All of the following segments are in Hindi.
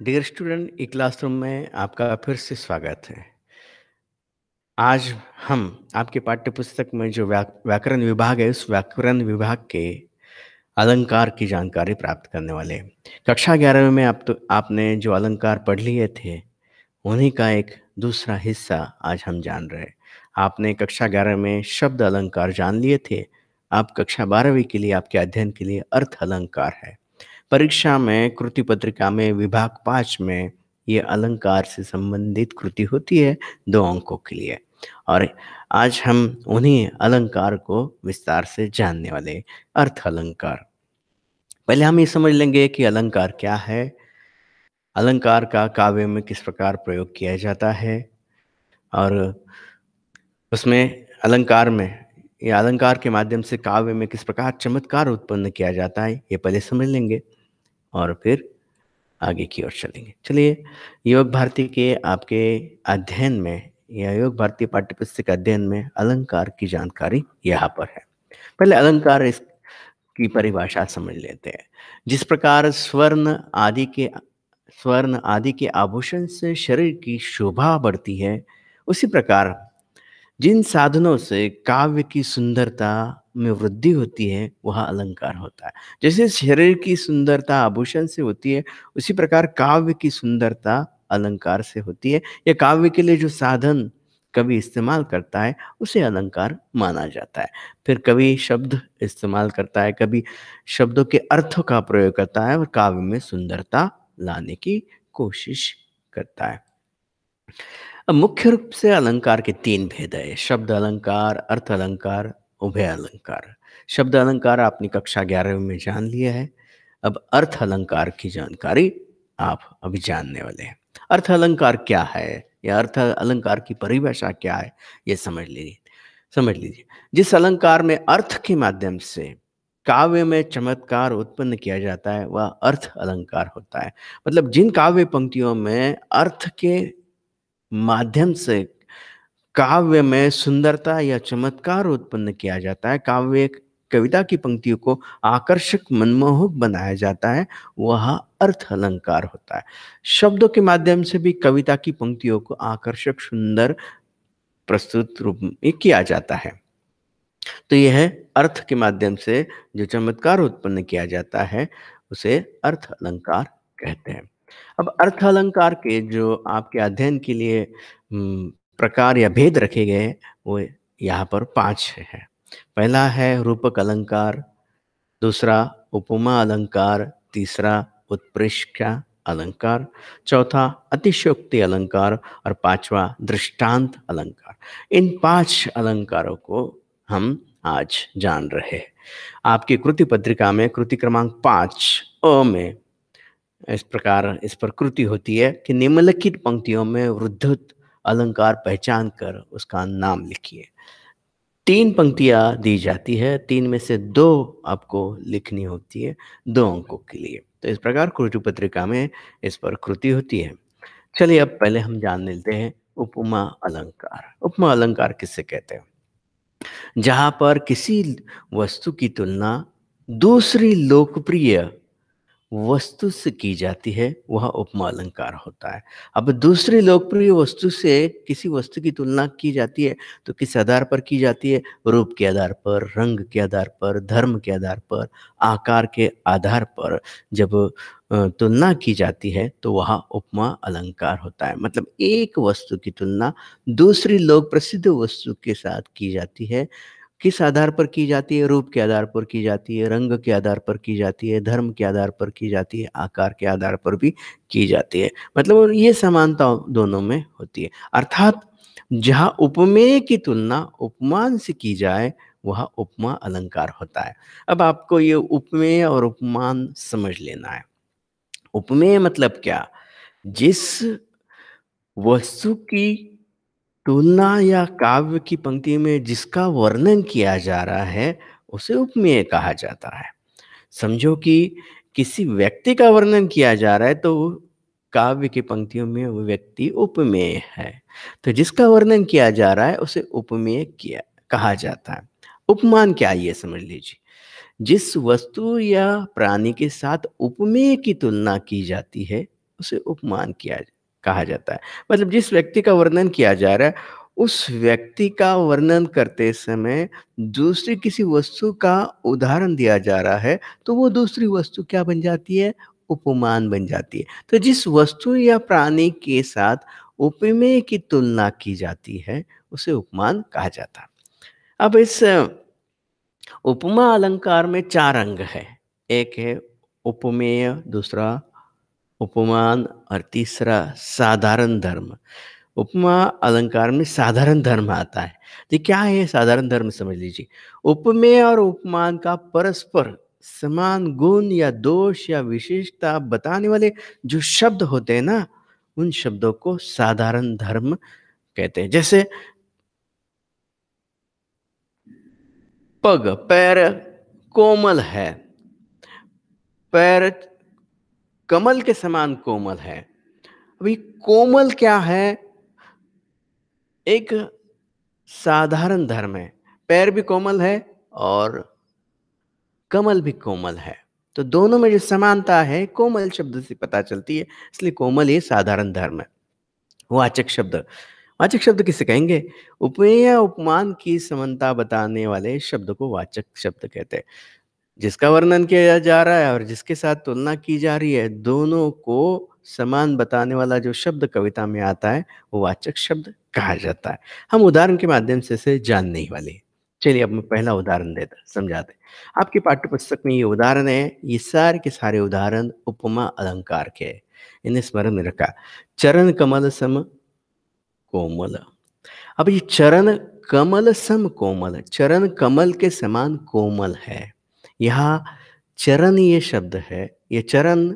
डियर स्टूडेंट, ई क्लासरूम में आपका फिर से स्वागत है। आज हम आपके पाठ्य पुस्तक में जो व्याकरण विभाग है, उस व्याकरण विभाग के अलंकार की जानकारी प्राप्त करने वाले हैं। कक्षा 11 में आपने जो अलंकार पढ़ लिए थे, उन्हीं का एक दूसरा हिस्सा आज हम जान रहे हैं। आपने कक्षा 11 में शब्द अलंकार जान लिए थे। अब कक्षा 12वीं के लिए, आपके अध्ययन के लिए अर्थ अलंकार है। परीक्षा में कृति पत्रिका में विभाग 5 में ये अलंकार से संबंधित कृति होती है 2 अंकों के लिए। और आज हम उन्हीं अलंकार को विस्तार से जानने वाले हैं। अर्थ अलंकार। पहले हम ये समझ लेंगे कि अलंकार क्या है, अलंकार का काव्य में किस प्रकार प्रयोग किया जाता है, और उसमें अलंकार में या अलंकार के माध्यम से काव्य में किस प्रकार चमत्कार उत्पन्न किया जाता है, ये पहले समझ लेंगे और फिर आगे की ओर चलेंगे। चलिए, योग भारती के आपके अध्ययन में या योग भारती पाठ्यपुस्तक अध्ययन में अलंकार की जानकारी यहाँ पर है। पहले अलंकार इसकी परिभाषा समझ लेते हैं। जिस प्रकार स्वर्ण आदि के आभूषण से शरीर की शोभा बढ़ती है, उसी प्रकार जिन साधनों से काव्य की सुंदरता में वृद्धि होती है, वह अलंकार होता है। जैसे शरीर की सुंदरता आभूषण से होती है, उसी प्रकार काव्य की सुंदरता अलंकार से होती है। या काव्य के लिए जो साधन कवि इस्तेमाल करता है, उसे अलंकार माना जाता है। फिर कवि शब्द इस्तेमाल करता है, कवि शब्दों के अर्थों का प्रयोग करता है और काव्य में सुंदरता लाने की कोशिश करता है। अब मुख्य रूप से अलंकार के 3 भेद है: शब्द अलंकार, अर्थ अलंकार, उभय अलंकार। शब्द अलंकार आपने कक्षा 11 में जान लिया है। अब अर्थ अलंकार की जानकारी आप अभी जानने वाले हैं। अर्थ अलंकार क्या है या अर्थ अलंकार की परिभाषा क्या है, ये समझ लीजिए। जिस अलंकार में अर्थ के माध्यम से काव्य में चमत्कार उत्पन्न किया जाता है, वह अर्थ अलंकार होता है। मतलब जिन काव्य पंक्तियों में अर्थ के माध्यम से काव्य में सुंदरता या चमत्कार उत्पन्न किया जाता है, काव्य कविता की पंक्तियों को आकर्षक मनमोहक बनाया जाता है, वह अर्थ अलंकार होता है। शब्दों के माध्यम से भी कविता की पंक्तियों को आकर्षक सुंदर प्रस्तुत रूप में किया जाता है। तो यह अर्थ के माध्यम से जो चमत्कार उत्पन्न किया जाता है, उसे अर्थ अलंकार कहते हैं। अब अर्थ अलंकार के जो आपके अध्ययन के लिए प्रकार या भेद रखे गए हैं, वो यहाँ पर 5 है। पहला है रूपक अलंकार, दूसरा उपमा अलंकार, तीसरा उत्प्रेक्षा अलंकार, चौथा अतिशयोक्ति अलंकार और पांचवा दृष्टांत अलंकार। इन 5 अलंकारों को हम आज जान रहे हैं। आपकी कृति पत्रिका में कृति क्रमांक 5 अ में इस पर कृति होती है कि निम्नलिखित पंक्तियों में वृद्धत अलंकार पहचान कर उसका नाम लिखिए। 3 पंक्तियां दी जाती है, 3 में से 2 आपको लिखनी होती है 2 अंकों के लिए। तो इस प्रकार कृति पत्रिका में इस पर कृति होती है। चलिए, अब पहले हम जान लेते हैं उपमा अलंकार। उपमा अलंकार किससे कहते हैं? जहां पर किसी वस्तु की तुलना दूसरी लोकप्रिय वस्तु से की जाती है, वह उपमा अलंकार होता है। अब दूसरी लोकप्रिय वस्तु से किसी वस्तु की तुलना की जाती है, तो किस आधार पर की जाती है? रूप के आधार पर, रंग के आधार पर, धर्म के आधार पर, आकार के आधार पर जब तुलना की जाती है, तो वह उपमा अलंकार होता है। मतलब एक वस्तु की तुलना दूसरी लोक प्रसिद्ध वस्तु के साथ की जाती है। किस आधार पर की जाती है? रूप के आधार पर की जाती है, रंग के आधार पर की जाती है, धर्म के आधार पर की जाती है, आकार के आधार पर भी की जाती है। मतलब ये समानता दोनों में होती है। अर्थात जहाँ उपमेय की तुलना उपमान से की जाए, वह उपमा अलंकार होता है। अब आपको ये उपमेय और उपमान समझ लेना है। उपमेय मतलब क्या? जिस वस्तु की तुलना या काव्य की पंक्ति में जिसका वर्णन किया जा रहा है, उसे उपमेय कहा जाता है। समझो कि किसी व्यक्ति का वर्णन किया जा रहा है, तो वो काव्य की पंक्तियों में वो व्यक्ति उपमेय है। तो जिसका वर्णन किया जा रहा है, उसे उपमेय किया कहा जाता है। उपमान क्या है, ये समझ लीजिए। जिस वस्तु या प्राणी के साथ उपमेय की तुलना की जाती है, उसे उपमान किया कहा जाता है। मतलब जिस व्यक्ति का वर्णन किया जा रहा है, उस व्यक्ति का वर्णन करते समय दूसरी किसी वस्तु का उदाहरण दिया जा रहा है, तो वो दूसरी वस्तु क्या बन जाती है? उपमान बन जाती है। तो जिस वस्तु या प्राणी के साथ उपमेय की तुलना की जाती है, उसे उपमान कहा जाता है। अब इस उपमा अलंकार में 4 अंग हैं। एक है उपमेय, दूसरा उपमान और तीसरा साधारण धर्म। उपमा अलंकार में साधारण धर्म आता है। तो क्या है ये साधारण धर्म समझ लीजिए। उपमेय और उपमान का परस्पर समान गुण या दोष या विशेषता बताने वाले जो शब्द होते हैं ना, उन शब्दों को साधारण धर्म कहते हैं। जैसे पग, पैर कोमल है, पैर कमल के समान कोमल है। अभी कोमल क्या है? एक साधारण धर्म है। पैर भी कोमल है और कमल भी कोमल है। तो दोनों में जो समानता है कोमल शब्द से पता चलती है, इसलिए कोमल ये साधारण धर्म है। वाचक शब्द, वाचक शब्द किसे कहेंगे? उपमेय या उपमान की समानता बताने वाले शब्द को वाचक शब्द कहते हैं। जिसका वर्णन किया जा रहा है और जिसके साथ तुलना की जा रही है, दोनों को समान बताने वाला जो शब्द कविता में आता है, वो वाचक शब्द कहा जाता है। हम उदाहरण के माध्यम से इसे जानने ही वाले हैं। चलिए अब मैं पहला उदाहरण देता समझाते हैं। आपकी पाठ्य पुस्तक में ये उदाहरण है, ये सारे के सारे उदाहरण उपमा अलंकार के हैं। इन्हें स्मरण में रखा। चरण कमल सम कोमल। अब ये चरण कमल सम कोमल, चरण कमल के समान कोमल है। यहाँ चरण ये शब्द है, ये चरण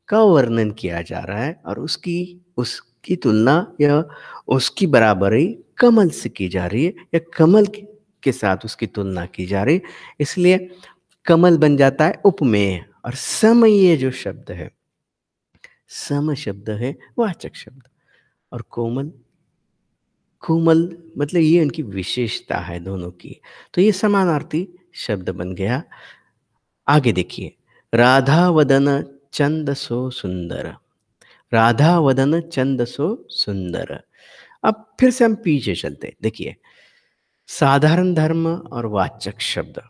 का वर्णन किया जा रहा है और उसकी तुलना या उसकी बराबरी कमल से की जा रही है या कमल के साथ उसकी तुलना की जा रही है। इसलिए कमल बन जाता है उपमेय। और सम ये जो शब्द है, सम शब्द है वाचक शब्द। और कोमल, कोमल मतलब ये उनकी विशेषता है दोनों की। तो ये समानार्थी शब्द बन गया। आगे देखिए, राधा वदन चंद सो सुंदर, राधा वदन चंद सो सुंदर। अब फिर से हम पीछे चलते हैं। देखिए, साधारण धर्म और वाचक शब्द,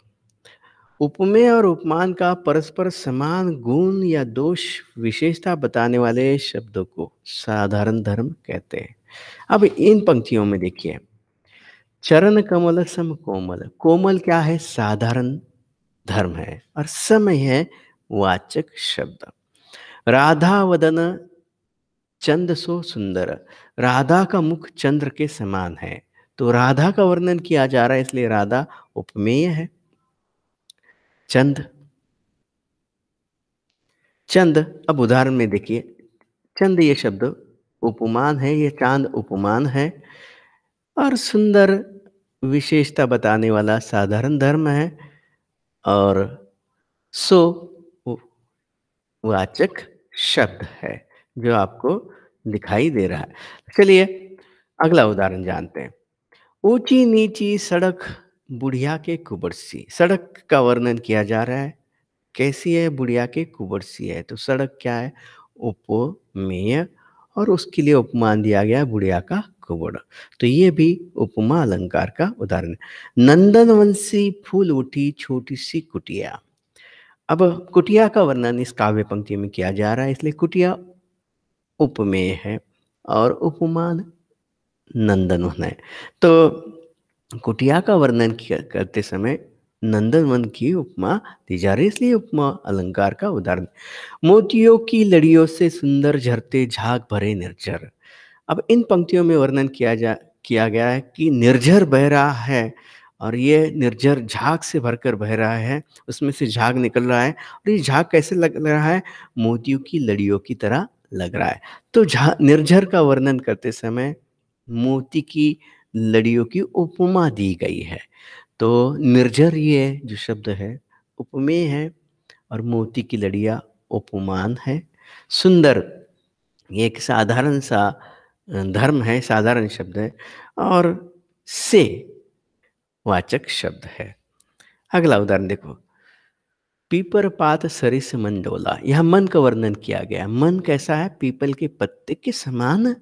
उपमेय और उपमान का परस्पर समान गुण या दोष विशेषता बताने वाले शब्दों को साधारण धर्म कहते हैं। अब इन पंक्तियों में देखिए, चरण कमल सम कोमल, कोमल क्या है? साधारण धर्म है और सम है वाचक शब्द। राधा वदन चंद सो सुंदर, राधा का मुख चंद्र के समान है। तो राधा का वर्णन किया जा रहा है, इसलिए राधा उपमेय है। चंद, चंद, अब उदाहरण में देखिए, चंद ये शब्द उपमान है, ये चांद उपमान है। और सुंदर विशेषता बताने वाला साधारण धर्म है। और सो वाचक शब्द है जो आपको दिखाई दे रहा है। चलिए अगला उदाहरण जानते हैं। ऊंची नीची सड़क बुढ़िया के कुबड़ सी, सड़क का वर्णन किया जा रहा है। कैसी है? बुढ़िया के कुबड़ सी है। तो सड़क क्या है? उपमेय। और उसके लिए उपमान दिया गया है बुढ़िया का कुबड़। तो ये भी उपमा अलंकार का उदाहरण है। नंदनवंशी फूल उठी छोटी सी कुटिया। अब कुटिया का वर्णन इस काव्य पंक्ति में किया जा रहा है, इसलिए कुटिया उपमेय है और उपमान नंदनवन है। तो कुटिया का वर्णन करते समय नंदनवन की उपमा दी जा रही है, इसलिए उपमा अलंकार का उदाहरण। मोतियों की लड़ियों से सुंदर झरते झाग भरे निर्झर। अब इन पंक्तियों में वर्णन किया गया है कि निर्झर बह रहा है और ये निर्झर झाग से भरकर बह रहा है, उसमें से झाग निकल रहा है और ये झाग कैसे लग रहा है? मोतियों की लड़ियों की तरह लग रहा है। तो निर्झर का वर्णन करते समय मोती की लड़ियों की उपमा दी गई है। तो निर्झर ये जो शब्द है उपमेय है और मोती की लड़ियाँ उपमान है। सुंदर ये एक साधारण सा धर्म है, साधारण शब्द है। और से वाचक शब्द है। अगला उदाहरण देखो, पीपर पात सरिस मन डोला, यहाँ मन का वर्णन किया गया है। मन कैसा है? पीपल के पत्ते के समान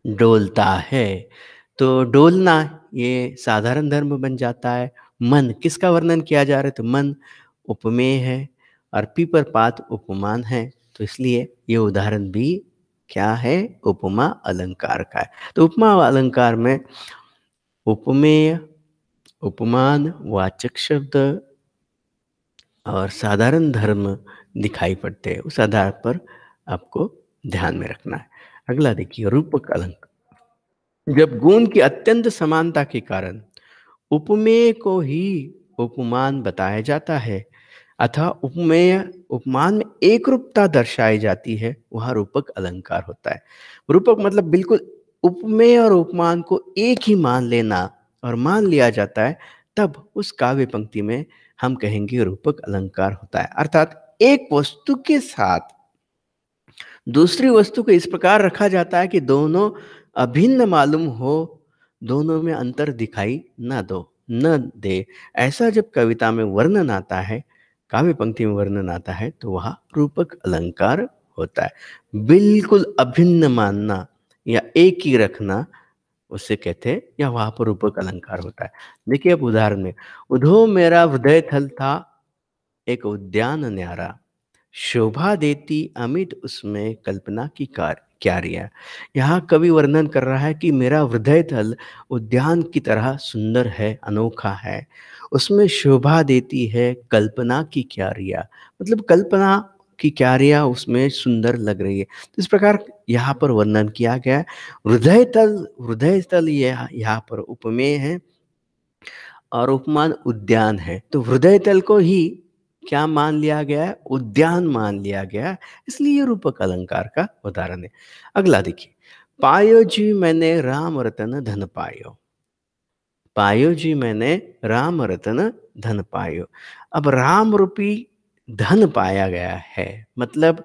डोलता है। तो डोलना ये साधारण धर्म बन जाता है। मन किसका वर्णन किया जा रहा है? तो मन उपमेय है और पीपर पात उपमान है। तो इसलिए ये उदाहरण भी क्या है? उपमा अलंकार का है। तो उपमा अलंकार में उपमेय, उपमान, वाचक शब्द और साधारण धर्म दिखाई पड़ते हैं। उस आधार पर आपको ध्यान में रखना है। अगला देखिए, रूपक अलंकार। जब गुण की अत्यंत समानता के कारण उपमेय को ही उपमान बताया जाता है अथवा उपमेय उपमान में एक रूपता दर्शाई जाती है, वह रूपक अलंकार होता है। रूपक मतलब बिल्कुल उपमेय और उपमान को एक ही मान लेना और मान लिया जाता है, तब उस काव्य पंक्ति में हम कहेंगे रूपक अलंकार होता है। अर्थात एक वस्तु के साथ दूसरी वस्तु को इस प्रकार रखा जाता है कि दोनों अभिन्न मालूम हो, दोनों में अंतर दिखाई न दे। ऐसा जब कविता में वर्णन आता है, काव्य पंक्ति में वर्णन आता है, तो वह रूपक अलंकार होता है। बिल्कुल अभिन्न मानना या एक ही रखना, उसे कहते हैं, या वहां पर रूपक अलंकार होता है। देखिए अब उदाहरण में, उधो मेरा हृदय थल था एक उद्यान न्यारा, शोभा देती अमित उसमें कल्पना की क्यारियां। यहाँ कवि वर्णन कर रहा है कि मेरा हृदय तल उद्यान की तरह सुंदर है, अनोखा है, उसमें शोभा देती है कल्पना की क्यारियां। मतलब कल्पना की क्यारियां उसमें सुंदर लग रही है। तो इस प्रकार यहाँ पर वर्णन किया गया है। हृदय तल यहाँ पर उपमेय है और उपमान उद्यान है। तो हृदय तल को ही क्या मान लिया गया है? उद्यान मान लिया गया है। इसलिए ये रूपक अलंकार का उदाहरण है। अगला देखिए, पायो जी मैंने राम रतन धन पायो। पायो जी मैंने राम रतन धन पायो। अब राम रूपी धन पाया गया है, मतलब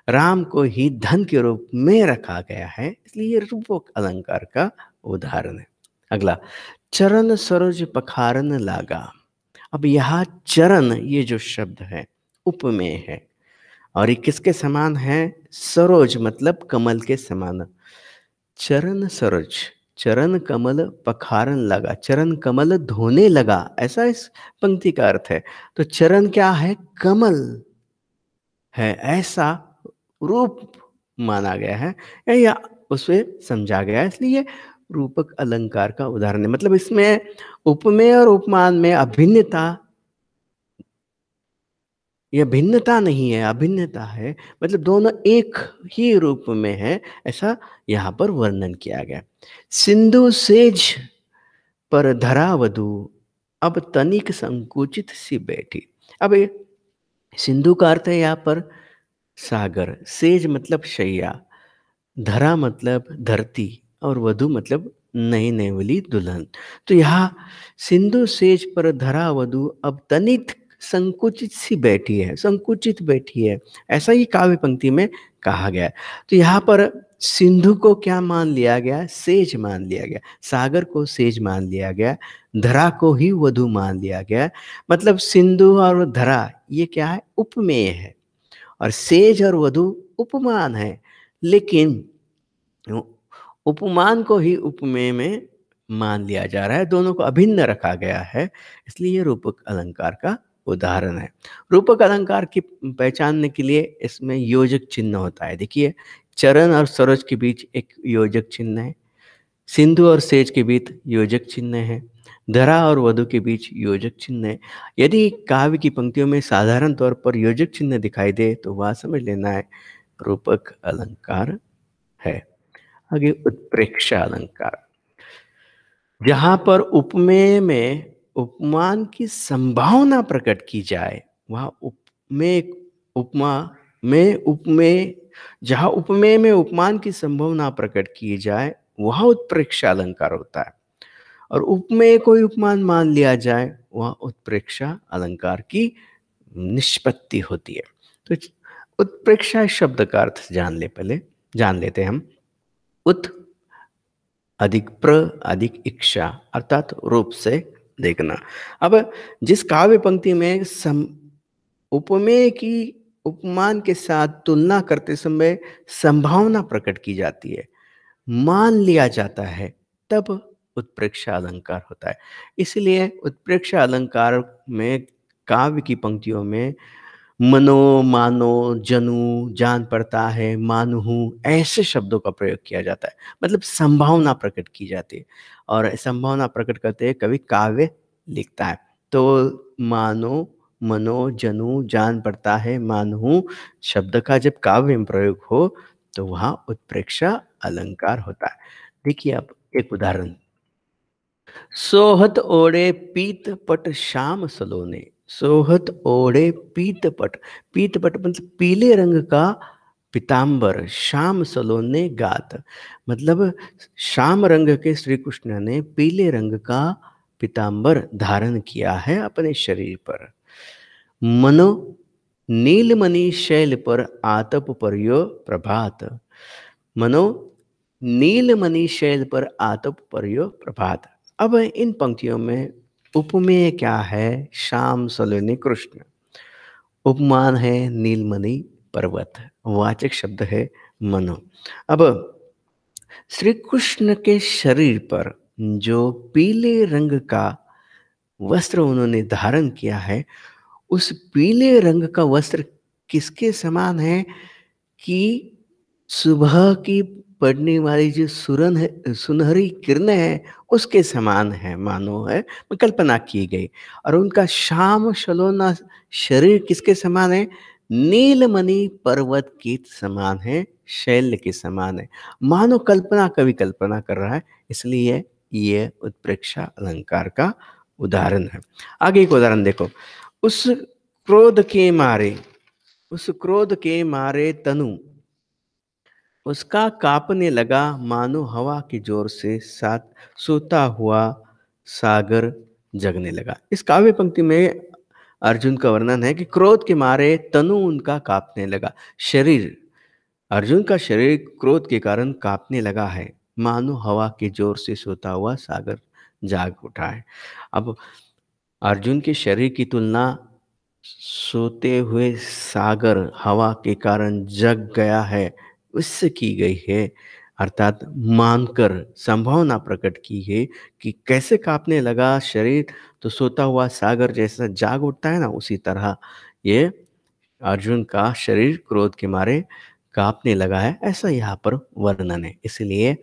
राम को ही धन के रूप में रखा गया है, इसलिए ये रूपक अलंकार का उदाहरण है। अगला, चरण सरोज पखारन लागा। अब यहाँ चरण ये जो शब्द है उपमेय है और ये किसके समान है? सरोज मतलब कमल के समान। चरण सरोज, चरण कमल पखारन लगा, चरण कमल धोने लगा, ऐसा इस पंक्ति का अर्थ है। तो चरण क्या है? कमल है, ऐसा रूप माना गया है या उसे समझा गया है, इसलिए रूपक अलंकार का उदाहरण है। मतलब इसमें उपमेय और उपमान में अभिन्नता या भिन्नता नहीं है, अभिन्नता है, मतलब दोनों एक ही रूप में है, ऐसा यहाँ पर वर्णन किया गया। सिंधु सेज पर धरा वधु, अब तनिक संकुचित सी बैठी। अब ये सिंधु का अर्थ है यहाँ पर सागर, सेज मतलब शैया, धरा मतलब धरती और वधु मतलब नई नेवली दुल्हन। तो यहाँ सिंधु सेज पर धरा वधु अब तनित संकुचित सी बैठी है, संकुचित बैठी है, ऐसा ही काव्य पंक्ति में कहा गया है। तो यहाँ पर सिंधु को क्या मान लिया गया? सेज मान लिया गया, सागर को सेज मान लिया गया, धरा को ही वधु मान लिया गया। मतलब सिंधु और धरा ये क्या है? उपमेय है और सेज और वधु उपमान है। लेकिन उपमान को ही उपमेय में मान लिया जा रहा है, दोनों को अभिन्न रखा गया है, इसलिए ये रूपक अलंकार का उदाहरण है। रूपक अलंकार की पहचानने के लिए इसमें योजक चिन्ह होता है। देखिए, चरण और सरोज के बीच एक योजक चिन्ह है, सिंधु और सेज के बीच योजक चिन्ह है, धरा और वधु के बीच योजक चिन्ह है। यदि काव्य की पंक्तियों में साधारण तौर पर योजक चिन्ह दिखाई दे तो वह समझ लेना है रूपक अलंकार है। आगे उत्प्रेक्षा अलंकार, जहां पर उपमेय में उपमान की संभावना प्रकट की जाए, वह उपमेय उपमा में उपमेय, जहां उपमेय में उपमान की संभावना प्रकट की जाए वह उत्प्रेक्षा अलंकार होता है, और उपमेय को ही उपमान मान लिया जाए वह उत्प्रेक्षा अलंकार की निष्पत्ति होती है। तो उत्प्रेक्षा शब्द का अर्थ जान लेते हैं हम। उत अधिक प्र अधिक इच्छा, अर्थात रूप से देखना। अब जिस काव्य पंक्ति में उपमेय की उपमान के साथ तुलना करते समय संभावना प्रकट की जाती है, मान लिया जाता है, तब उत्प्रेक्षा अलंकार होता है। इसलिए उत्प्रेक्षा अलंकार में काव्य की पंक्तियों में मनो, मानो, जनु, जान पड़ता है, मानहूँ, ऐसे शब्दों का प्रयोग किया जाता है। मतलब संभावना प्रकट की जाती है और संभावना प्रकट करते हुए कवि काव्य लिखता है। तो मानो, मनो, जनु, जान पड़ता है, मानहूँ शब्द का जब काव्य में प्रयोग हो तो वहाँ उत्प्रेक्षा अलंकार होता है। देखिए अब एक उदाहरण, सोहत ओढ़े पीत पट श्याम सलोने। सोहत ओढ़े पीत पट, पीत पट मतलब पीले रंग का पीताम्बर, श्याम सलोने गात, मतलब श्याम रंग के श्री कृष्ण ने पीले रंग का पीताम्बर धारण किया है अपने शरीर पर। मनो, नीलमणि शैल पर आतप पर्यो प्रभात। मनो, नीलमणि शैल पर आतप पर्यो प्रभात। अब इन पंक्तियों में उपमेय क्या है? श्याम सलोने कृष्ण, उपमान है नीलमणि पर्वत, वाचक शब्द है मनो। अब श्री कृष्ण के शरीर पर जो पीले रंग का वस्त्र उन्होंने धारण किया है, उस पीले रंग का वस्त्र किसके समान है कि सुबह की पड़ने वाली जो सुरन है, सुनहरी किरणें हैं, उसके समान है, मानो है, कल्पना की गई। और उनका श्याम सलोना शरीर किसके समान है? नीलमणि पर्वत के समान है, शैल के समान है। मानो कल्पना, कवि कल्पना कर रहा है, इसलिए ये उत्प्रेक्षा अलंकार का उदाहरण है। आगे एक उदाहरण देखो, उस क्रोध के मारे, उस क्रोध के मारे तनु उसका कांपने लगा, मानो हवा के जोर से साथ सोता हुआ सागर जगने लगा। इस काव्य पंक्ति में अर्जुन का वर्णन है कि क्रोध के मारे तनु उनका कांपने लगा, शरीर, अर्जुन का शरीर क्रोध के कारण कांपने लगा है, मानो हवा के जोर से सोता हुआ सागर जाग उठा है। अब अर्जुन के शरीर की तुलना सोते हुए सागर हवा के कारण जग गया है उससे की गई है, अर्थात मानकर संभावना प्रकट की है कि कैसे कांपने लगा शरीर, तो सोता हुआ सागर जैसा जाग उठता है ना, उसी तरह ये अर्जुन का शरीर क्रोध के मारे कांपने लगा है, ऐसा यहाँ पर वर्णन है। इसलिए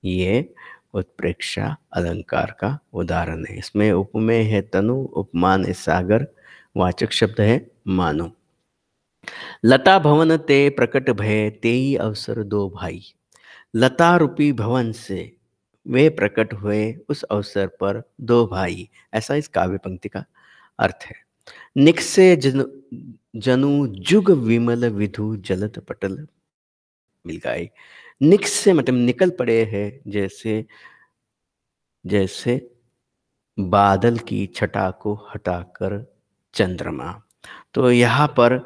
ये उत्प्रेक्षा अलंकार का उदाहरण है। इसमें उपमेय है तनु, उपमान है सागर, वाचक शब्द है मानो। लता भवन ते प्रकट भय, तेई अवसर दो भाई। लता रूपी भवन से वे प्रकट हुए उस अवसर पर दो भाई, ऐसा इस काव्य पंक्ति का अर्थ है। निकसे जनु जुग विमल विधु जलत पटल मिल गए। निक्स से मतलब निकल पड़े हैं, जैसे जैसे बादल की छटा को हटाकर चंद्रमा। तो यहाँ पर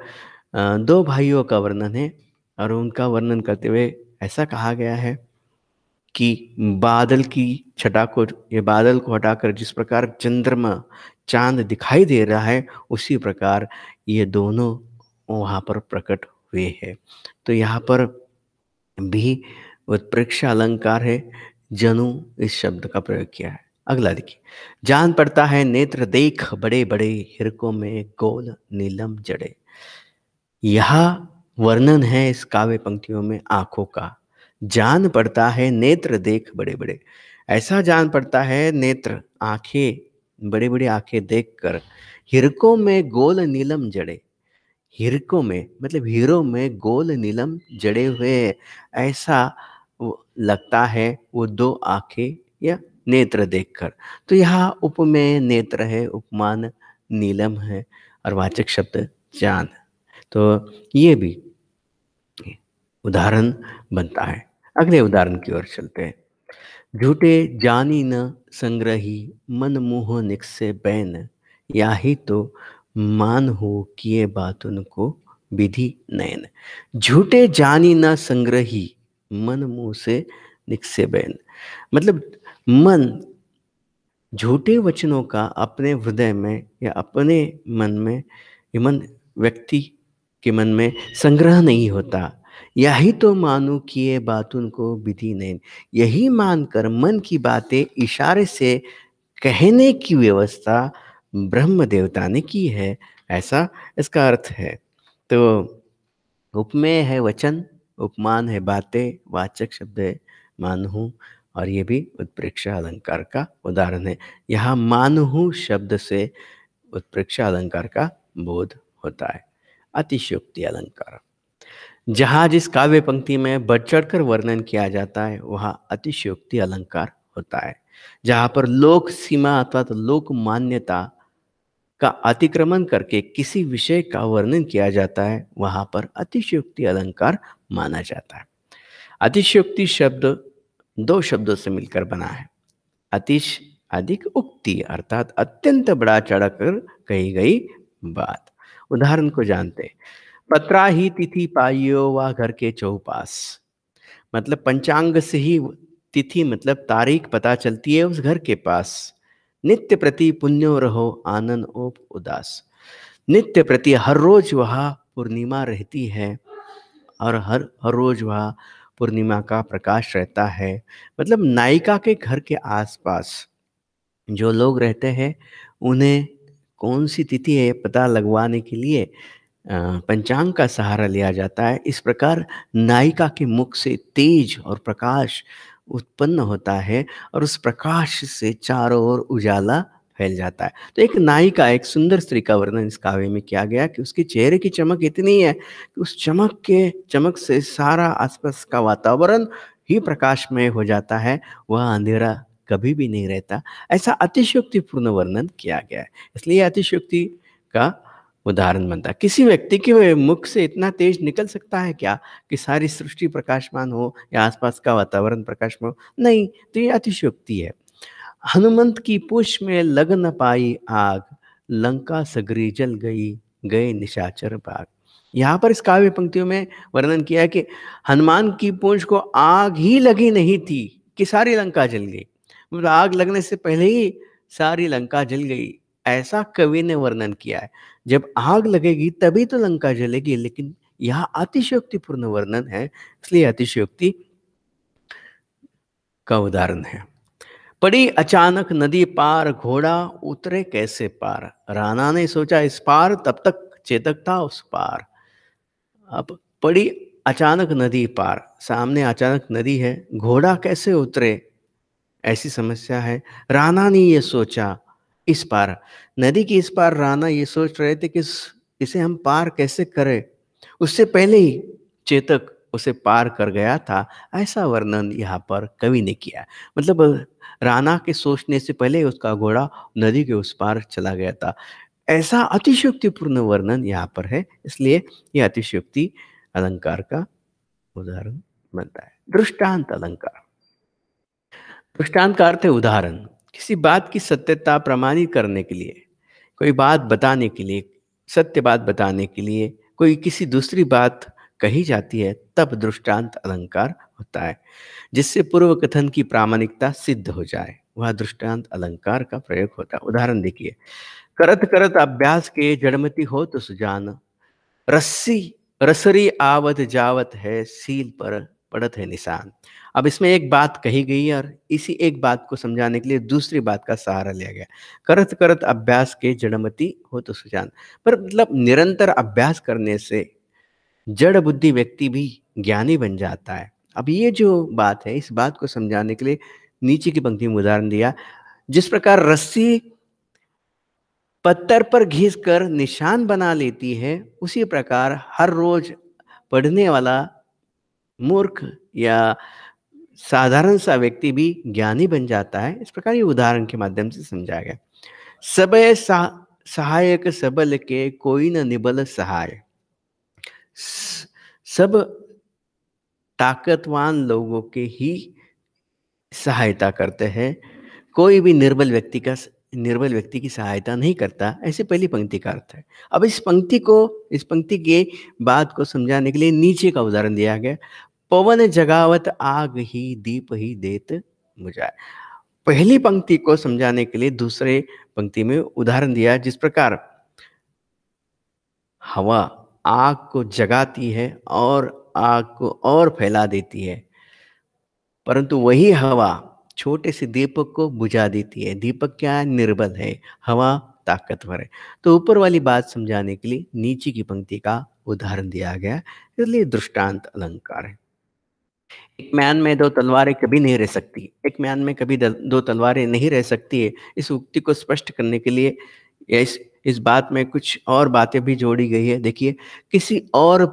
दो भाइयों का वर्णन है और उनका वर्णन करते हुए ऐसा कहा गया है कि बादल की छटा को, ये बादल को हटाकर जिस प्रकार चंद्रमा चांद दिखाई दे रहा है, उसी प्रकार ये दोनों वहाँ पर प्रकट हुए हैं। तो यहाँ पर भी उत्प्रेक्षा अलंकार है, जनु इस शब्द का प्रयोग किया है। अगला देखिए, जान पड़ता है नेत्र देख बड़े बड़े, हिरकों में गोल नीलम जड़े। यह वर्णन है इस काव्य पंक्तियों में आंखों का। जान पड़ता है नेत्र देख बड़े बड़े, ऐसा जान पड़ता है नेत्र, आंखें, बड़ी बड़ी आंखें देखकर, हिरकों में गोल नीलम जड़े, हिरकों में मतलब हीरो में गोल नीलम जड़े हुए हैं, ऐसा लगता है वो दो आंखें या नेत्र देखकर। तो यहाँ उपमेय नेत्र है, उपमान नीलम है और वाचक शब्द चांद। तो ये भी उदाहरण बनता है। अगले उदाहरण की ओर चलते हैं। झूठे जानी न संग्रही, मन मुँह निकसे बैन, याही तो मान हो किए बात उनको विधि नयन। झूठे जानी न संग्रही, मन मुँह से निकसे बैन, मतलब मन झूठे वचनों का अपने हृदय में या अपने मन में, ये मन व्यक्ति के मन में संग्रह नहीं होता। यही तो मानूं किए बातुन को विधि नहीं, यही मानकर मन की बातें इशारे से कहने की व्यवस्था ब्रह्म देवता ने की है, ऐसा इसका अर्थ है। तो उपमेय है वचन, उपमान है बातें, वाचक शब्द है मानहूँ, और ये भी उत्प्रेक्षा अलंकार का उदाहरण है। यहाँ मानहूँ शब्द से उत्प्रेक्षा अलंकार का बोध होता है। अतिशयोक्ति अलंकार, जहाँ जिस काव्य पंक्ति में बढ़ चढ़कर वर्णन किया जाता है वहाँ अतिशयोक्ति अलंकार होता है। जहाँ पर लोक सीमा अथवा तो लोक मान्यता का अतिक्रमण करके किसी विषय का वर्णन किया जाता है वहाँ पर अतिशयोक्ति अलंकार माना जाता है। अतिशयोक्ति शब्द दो शब्दों से मिलकर बना है। अतिश अधिक, उक्ति अर्थात अत्यंत बड़ा चढ़कर कही गई बात। उदाहरण को जानते हैं। पत्रा ही तिथि पाइयो वा घर के चौपास, मतलब पंचांग से ही तिथि मतलब तारीख पता चलती है उस घर के पास। नित्य प्रति पुण्यो रहो आनंद ओप उदास, नित्य प्रति हर रोज वहाँ पूर्णिमा रहती है और हर हर रोज वहाँ पूर्णिमा का प्रकाश रहता है। मतलब नायिका के घर के आसपास जो लोग रहते हैं उन्हें कौन सी तिथि है पता लगवाने के लिए पंचांग का सहारा लिया जाता है। इस प्रकार नायिका के मुख से तेज और प्रकाश उत्पन्न होता है और उस प्रकाश से चारों ओर उजाला फैल जाता है। तो एक नायिका, एक सुंदर स्त्री का वर्णन इस काव्य में किया गया कि उसके चेहरे की चमक इतनी है कि उस चमक से सारा आसपास का वातावरण ही प्रकाशमय हो जाता है, वह अंधेरा कभी भी नहीं रहता। ऐसा अतिशयोक्तिपूर्ण वर्णन किया गया है, इसलिए अतिशयोक्ति का उदाहरण बनता है। किसी व्यक्ति के मुख से इतना तेज निकल सकता है क्या कि सारी सृष्टि प्रकाशमान हो या आसपास का वातावरण प्रकाशमान हो? नहीं, तो ये अतिशयोक्ति है। हनुमंत की पूंछ में लग न पाई आग, लंका सगरी जल गई, गए निशाचर बाग। यहाँ पर इस काव्य पंक्तियों में वर्णन किया है कि हनुमान की पूंछ को आग ही लगी नहीं थी कि सारी लंका जल गई। मतलब आग लगने से पहले ही सारी लंका जल गई, ऐसा कवि ने वर्णन किया है। जब आग लगेगी तभी तो लंका जलेगी, लेकिन यहाँ अतिशयोक्तिपूर्ण वर्णन है, इसलिए अतिशयोक्ति का उदाहरण है। पड़ी अचानक नदी पार, घोड़ा उतरे कैसे पार, राणा ने सोचा इस पार, तब तक चेतक था उस पार। अब पड़ी अचानक नदी पार, सामने अचानक नदी है, घोड़ा कैसे उतरे, ऐसी समस्या है। राणा ने ये सोचा इस पार, नदी की इस पार राणा ये सोच रहे थे कि इसे हम पार कैसे करें। उससे पहले ही चेतक उसे पार कर गया था, ऐसा वर्णन यहाँ पर कवि ने किया। मतलब राणा के सोचने से पहले उसका घोड़ा नदी के उस पार चला गया था, ऐसा अतिशयोक्तिपूर्ण वर्णन यहाँ पर है, इसलिए यह अतिशयोक्ति अलंकार का उदाहरण बनता है। दृष्टांत अलंकार, दृष्टांत का अर्थ है उदाहरण। किसी बात की सत्यता प्रमाणित करने के लिए, कोई बात बताने के लिए, सत्य बात बताने के लिए कोई किसी दूसरी बात कही जाती है, तब दृष्टांत अलंकार होता है। जिससे पूर्व कथन की प्रामाणिकता सिद्ध हो जाए, वह दृष्टांत अलंकार का प्रयोग होता है। उदाहरण देखिए। करत करत अभ्यास के जड़मति हो तो सुजान, रस्सी रसरी आवत जावत है, सील पर पड़त है निशान। अब इसमें एक बात कही गई है और इसी एक बात को समझाने के लिए दूसरी बात का सहारा लिया गया। करत करत अभ्यास के जड़मति हो तो सुजान, पर मतलब निरंतर अभ्यास करने से जड़ बुद्धि व्यक्ति भी ज्ञानी बन जाता है। अब ये जो बात है, इस बात को समझाने के लिए नीचे की पंक्ति में उदाहरण दिया। जिस प्रकार रस्सी पत्थर पर घिसकर निशान बना लेती है, उसी प्रकार हर रोज पढ़ने वाला मूर्ख या साधारण सा व्यक्ति भी ज्ञानी बन जाता है। इस प्रकार ये उदाहरण के माध्यम से समझाया गया। सबय सहायक सबल के, कोई न निबल सहाय। सब ताकतवान लोगों के ही सहायता करते हैं, कोई भी निर्बल व्यक्ति की सहायता नहीं करता, ऐसी पहली पंक्ति का अर्थ है। अब इस पंक्ति के बात को समझाने के लिए नीचे का उदाहरण दिया गया। पवन जगावत आग ही, दीप ही देत बुझाए। पहली पंक्ति को समझाने के लिए दूसरे पंक्ति में उदाहरण दिया, जिस प्रकार हवा आग को जगाती है और आग को और फैला देती है, परंतु वही हवा छोटे से दीपक को बुझा देती है। दीपक क्या है? निर्बल है, हवा ताकतवर है। तो ऊपर वाली बात समझाने के लिए नीचे की पंक्ति का उदाहरण दिया गया है, इसलिए दृष्टांत अलंकार है। एक म्यान में 2 तलवारें कभी नहीं रह सकती। एक म्यान में कभी 2 तलवारें नहीं रह सकती है। इस उक्ति को स्पष्ट करने के लिए या इस बात में कुछ और बातें भी जोड़ी गई है। देखिए, किसी और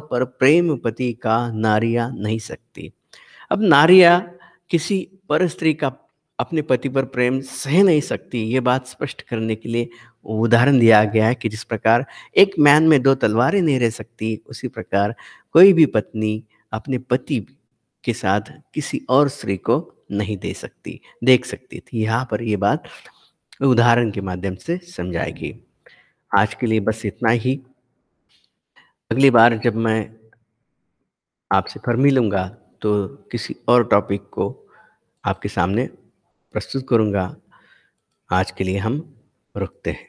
पर प्रेम पति का नारियाँ नहीं सकती। अब नारियाँ किसी पर स्त्री का अपने पति पर प्रेम सह नहीं सकती, ये बात स्पष्ट करने के लिए उदाहरण दिया गया है कि जिस प्रकार एक म्यान में 2 तलवारें नहीं रह सकती, उसी प्रकार कोई भी पत्नी अपने पति के साथ किसी और स्त्री को नहीं देख सकती थी। यहाँ पर ये बात उदाहरण के माध्यम से समझाएगी। आज के लिए बस इतना ही। अगली बार जब मैं आपसे फिर मिलूँगा, तो किसी और टॉपिक को आपके सामने प्रस्तुत करूँगा। आज के लिए हम रुकते हैं।